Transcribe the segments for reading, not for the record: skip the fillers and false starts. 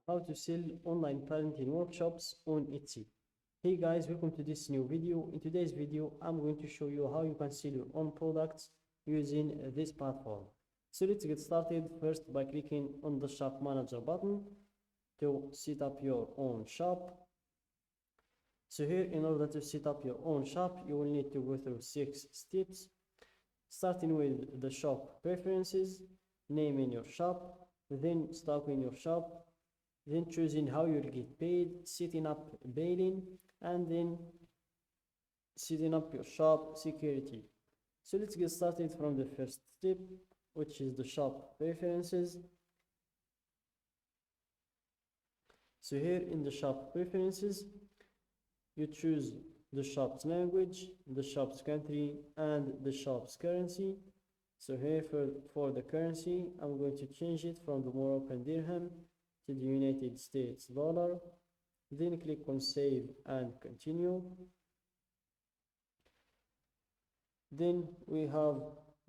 how to sell online parenting workshops on Etsy. Hey guys, welcome to this new video. In today's video, I'm going to show you how you can sell your own products using this platform. So let's get started first by clicking on the shop manager button to set up your own shop. So here, in order to set up your own shop, you will need to go through 6 steps, starting with the shop preferences, naming your shop, then stocking your shop, then choosing how you'll get paid, setting up billing, and then setting up your shop security. So let's get started from the first step, which is the shop preferences. So here in the shop preferences, you choose the shop's language, the shop's country, and the shop's currency. So here for the currency, I'm going to change it from the Moroccan dirham to the United States dollar. Then click on save and continue. Then we have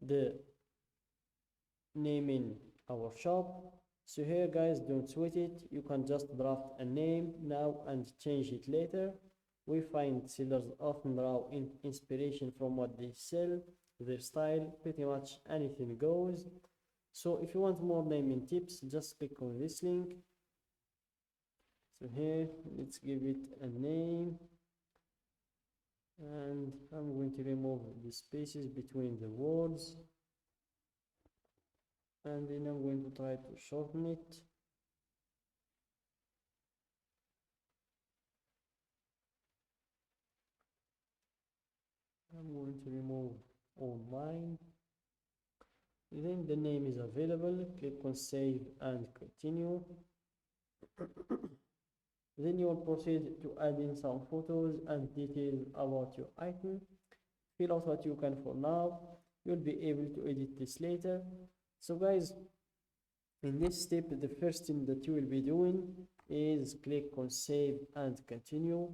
the naming our shop. So here guys, don't sweat it, you can just draft a name now and change it later. We find sellers often draw inspiration from what they sell, their style, pretty much anything goes. So if you want more naming tips, just click on this link. So here, let's give it a name. And I'm going to remove the spaces between the words. And then I'm going to try to shorten it. I'm going to remove online. Then the name is available. Click on save and continue. Then you will proceed to add in some photos and details about your item. Fill out what you can for now. You'll be able to edit this later. So guys, in this step, the first thing that you will be doing is click on save and continue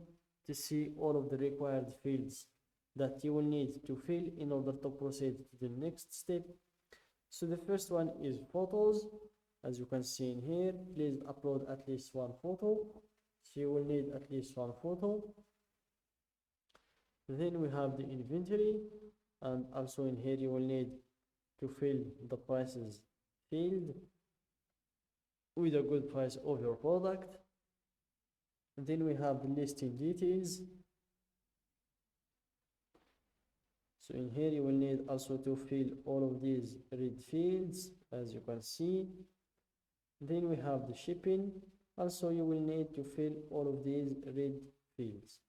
to see all of the required fields that you will need to fill in order to proceed to the next step. So the first one is photos. As you can see in here, please upload at least one photo. So you will need at least one photo. Then we have the inventory, and also in here you will need to fill the prices field with a good price of your product. And then we have the listing details. So in here you will need also to fill all of these red fields, as you can see. Then we have the shipping. Also you will need to fill all of these red fields.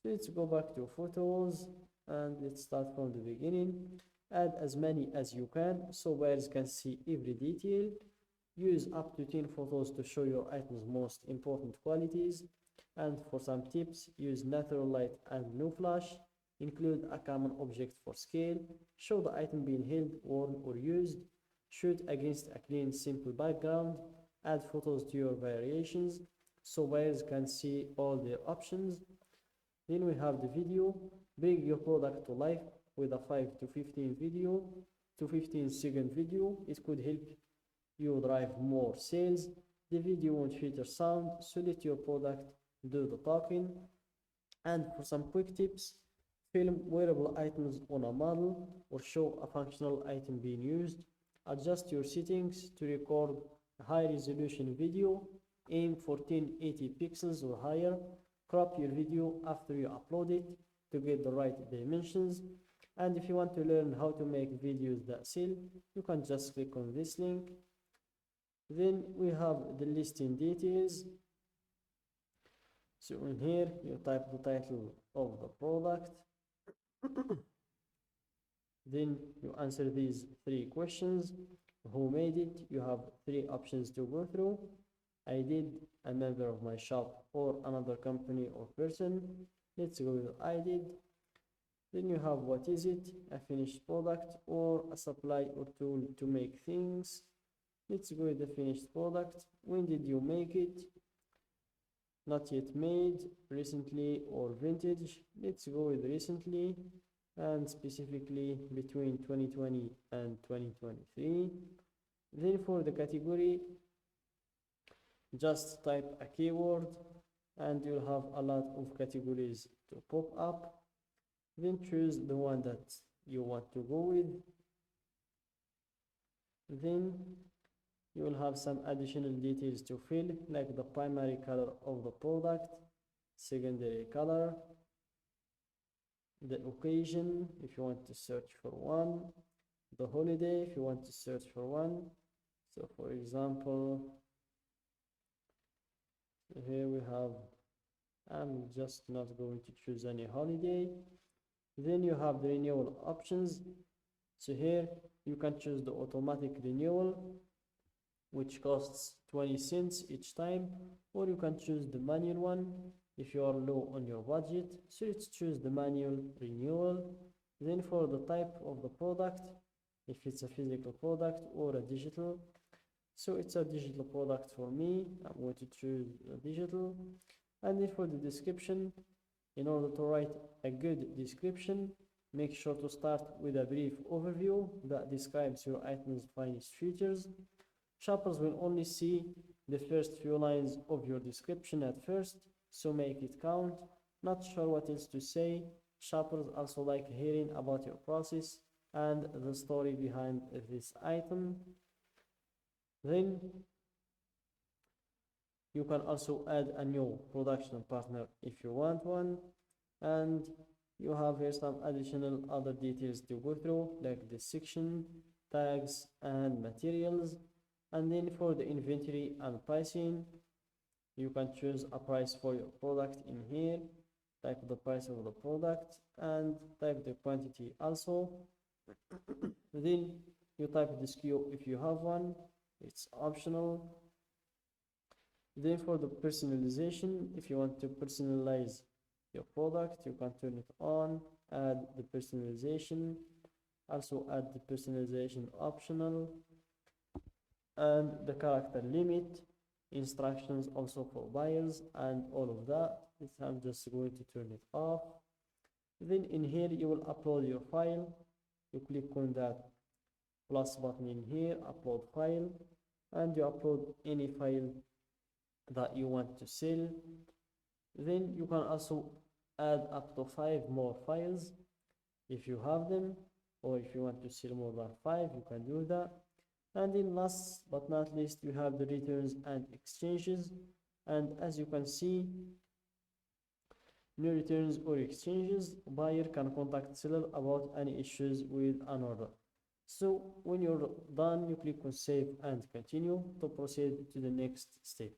So let's go back to photos and let's start from the beginning. Add as many as you can so buyers can see every detail. Use up to 10 photos to show your item's most important qualities. And for some tips, use natural light and no flash. Include a common object for scale. Show the item being held, worn, or used. Shoot against a clean, simple background. Add photos to your variations so buyers can see all their options. Then we have the video. Bring your product to life with a 5 to 15 second video. It could help you drive more sales. The video won't feature sound, so let your product do the talking. And for some quick tips, film wearable items on a model or show a functional item being used. Adjust your settings to record a high resolution video. Aim for 1080 pixels or higher. Crop your video after you upload it to get the right dimensions. And if you want to learn how to make videos that sell, you can just click on this link. Then we have the listing details. So in here you type the title of the product. Then you answer these 3 questions. Who made it? You have 3 options to go through. I did, a member of my shop, or another company or person. Let's go with I did. Then you have what is it? A finished product or a supply or tool to make things. Let's go with the finished product. When did you make it? Not yet made, recently, or vintage. Let's go with recently, and specifically between 2020 and 2023. Then for the category, just type a keyword and you'll have a lot of categories to pop up. Then choose the one that you want to go with. Then you will have some additional details to fill, like the primary color of the product, secondary color, the occasion if you want to search for one, the holiday if you want to search for one. So for example, here we have, I'm just not going to choose any holiday. Then you have the renewal options. So here you can choose the automatic renewal, which costs 20 cents each time, or you can choose the manual one if you are low on your budget. So let's choose the manual renewal. Then for the type of the product, if it's a physical product or a digital, so it's a digital product for me, I'm going to choose digital. And then for the description, in order to write a good description, make sure to start with a brief overview that describes your item's finest features. Shoppers will only see the first few lines of your description at first, so make it count. Not sure what else to say? Shoppers also like hearing about your process and the story behind this item. Then you can also add a new production partner if you want one, and you have here some additional other details to go through, like the section, tags, and materials. And then for the inventory and pricing, you can choose a price for your product in here, type the price of the product and type the quantity also. Then you type the SKU if you have one, it's optional. Then for the personalization, if you want to personalize your product, you can turn it on, add the personalization, also add the personalization optional, and the character limit, instructions also for buyers, and all of that. I'm just going to turn it off. Then in here you will upload your file. You click on that plus button in here, upload file, and you upload any file that you want to sell. Then you can also add up to 5 more files if you have them, or if you want to sell more than 5, you can do that. And then last but not least, you have the returns and exchanges. And as you can see, no returns or exchanges. Buyer can contact seller about any issues with an order. So when you're done, you click on save and continue to proceed to the next step.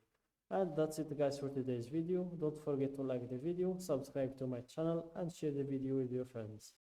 And that's it guys for today's video. Don't forget to like the video, subscribe to my channel, and share the video with your friends.